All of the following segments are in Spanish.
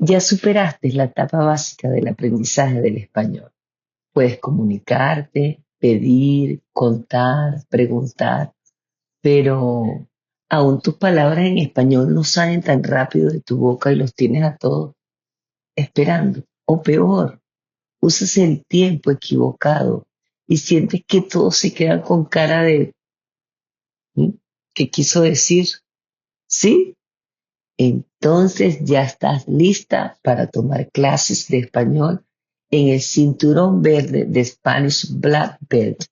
Ya superaste la etapa básica del aprendizaje del español. Puedes comunicarte, pedir, contar, preguntar, pero aún tus palabras en español no salen tan rápido de tu boca y los tienes a todos esperando. O peor, usas el tiempo equivocado y sientes que todos se quedan con cara de ¿Mm? ¿Qué quiso decir? ¿Sí? Entonces ya estás lista para tomar clases de español en el cinturón verde de Spanish Black Belt.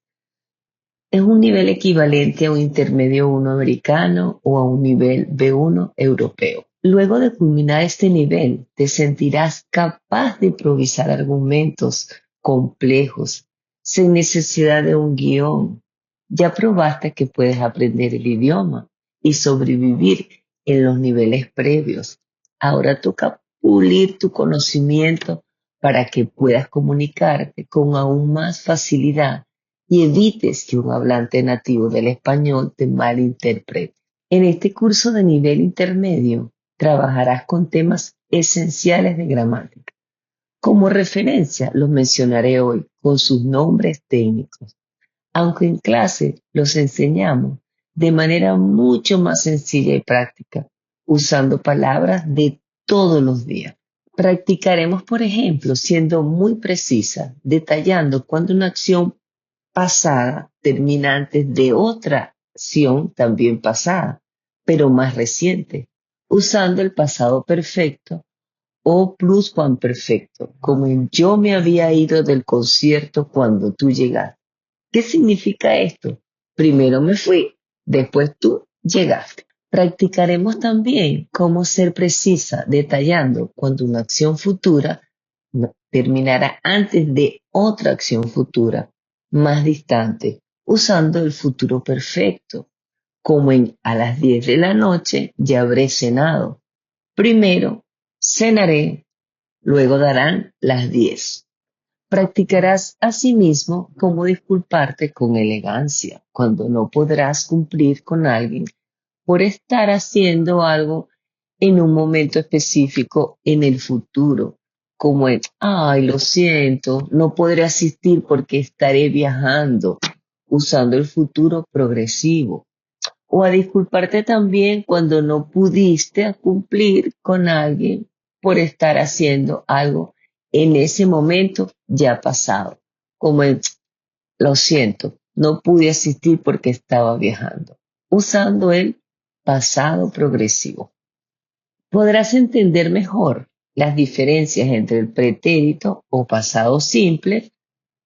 Es un nivel equivalente a un intermedio 1 americano o a un nivel B1 europeo. Luego de culminar este nivel, te sentirás capaz de improvisar argumentos complejos sin necesidad de un guión. Ya probaste que puedes aprender el idioma y sobrevivir en los niveles previos. Ahora toca pulir tu conocimiento para que puedas comunicarte con aún más facilidad y evites que un hablante nativo del español te malinterprete. En este curso de nivel intermedio trabajarás con temas esenciales de gramática. Como referencia los mencionaré hoy con sus nombres técnicos, aunque en clase los enseñamos de manera mucho más sencilla y práctica, usando palabras de todos los días. Practicaremos, por ejemplo, siendo muy precisa, detallando cuando una acción pasada termina antes de otra acción también pasada, pero más reciente, usando el pasado perfecto o pluscuamperfecto, como en yo me había ido del concierto cuando tú llegaste. ¿Qué significa esto? Primero me fui, después tú llegaste. Practicaremos también cómo ser precisa, detallando cuando una acción futura terminará antes de otra acción futura más distante, usando el futuro perfecto, como en a las 10 de la noche ya habré cenado. Primero cenaré, luego darán las 10. Practicarás asimismo cómo disculparte con elegancia cuando no podrás cumplir con alguien por estar haciendo algo en un momento específico en el futuro, como el, ay, lo siento, no podré asistir porque estaré viajando, usando el futuro progresivo. O a disculparte también cuando no pudiste cumplir con alguien por estar haciendo algo en ese momento ya pasado, como el, lo siento, no pude asistir porque estaba viajando, usando el pasado progresivo. Podrás entender mejor las diferencias entre el pretérito o pasado simple,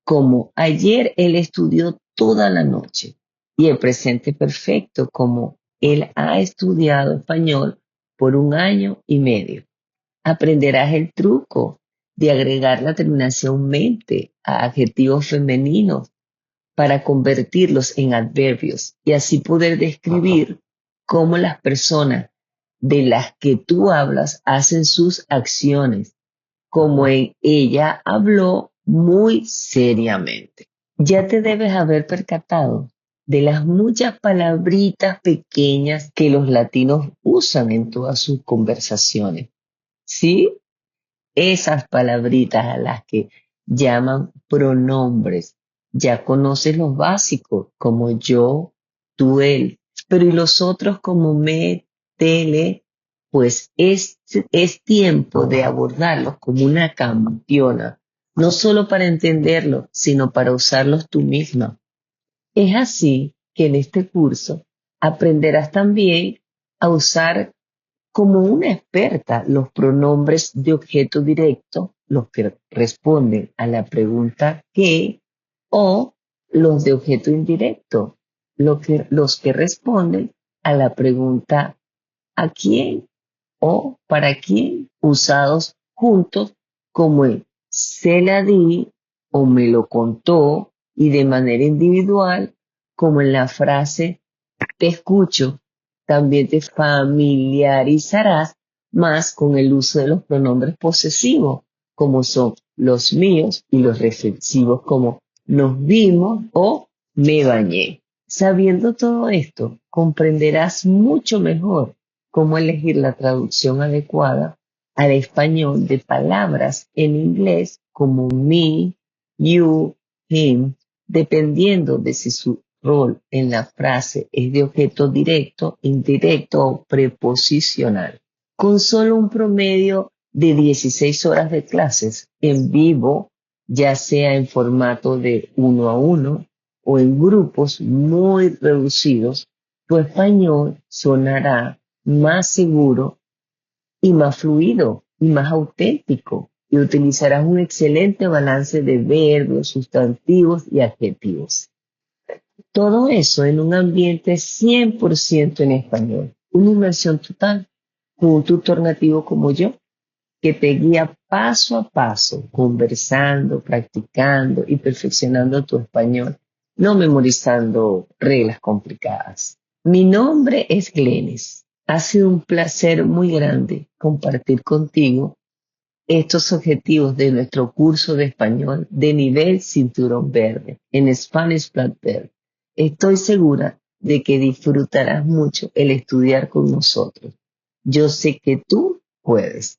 como ayer él estudió toda la noche, y el presente perfecto, como él ha estudiado español por 1 año y medio. Aprenderás el truco de agregar la terminación mente a adjetivos femeninos para convertirlos en adverbios y así poder describir cómo las personas de las que tú hablas hacen sus acciones, como en ella habló muy seriamente. Ya te debes haber percatado de las muchas palabritas pequeñas que los latinos usan en todas sus conversaciones. ¿Sí? Esas palabritas a las que llaman pronombres. Ya conoces los básicos, como yo, tú, él. Pero ¿y los otros como me, tele? Pues es tiempo de abordarlos como una campeona, no solo para entenderlos, sino para usarlos tú misma. Es así que en este curso aprenderás también a usar como una experta los pronombres de objeto directo, los que responden a la pregunta ¿qué? O los de objeto indirecto, los que responden a la pregunta ¿a quién? O ¿para quién? Usados juntos como el se la di o me lo contó y de manera individual como en la frase te escucho. También te familiarizarás más con el uso de los pronombres posesivos, como son los míos, y los reflexivos como nos vimos o me bañé. Sabiendo todo esto, comprenderás mucho mejor cómo elegir la traducción adecuada al español de palabras en inglés como me, you, him, dependiendo de si su rol en la frase es de objeto directo, indirecto o preposicional. Con solo un promedio de 16 horas de clases en vivo, ya sea en formato de 1 a 1 o en grupos muy reducidos, tu español sonará más seguro y más fluido y más auténtico, y utilizarás un excelente balance de verbos, sustantivos y adjetivos. Todo eso en un ambiente 100% en español, una inmersión total, con un tutor nativo como yo, que te guía paso a paso, conversando, practicando y perfeccionando tu español, no memorizando reglas complicadas. Mi nombre es Glenis. Ha sido un placer muy grande compartir contigo estos objetivos de nuestro curso de español de nivel cinturón verde en Spanish Black Belt. Estoy segura de que disfrutarás mucho el estudiar con nosotros. Yo sé que tú puedes.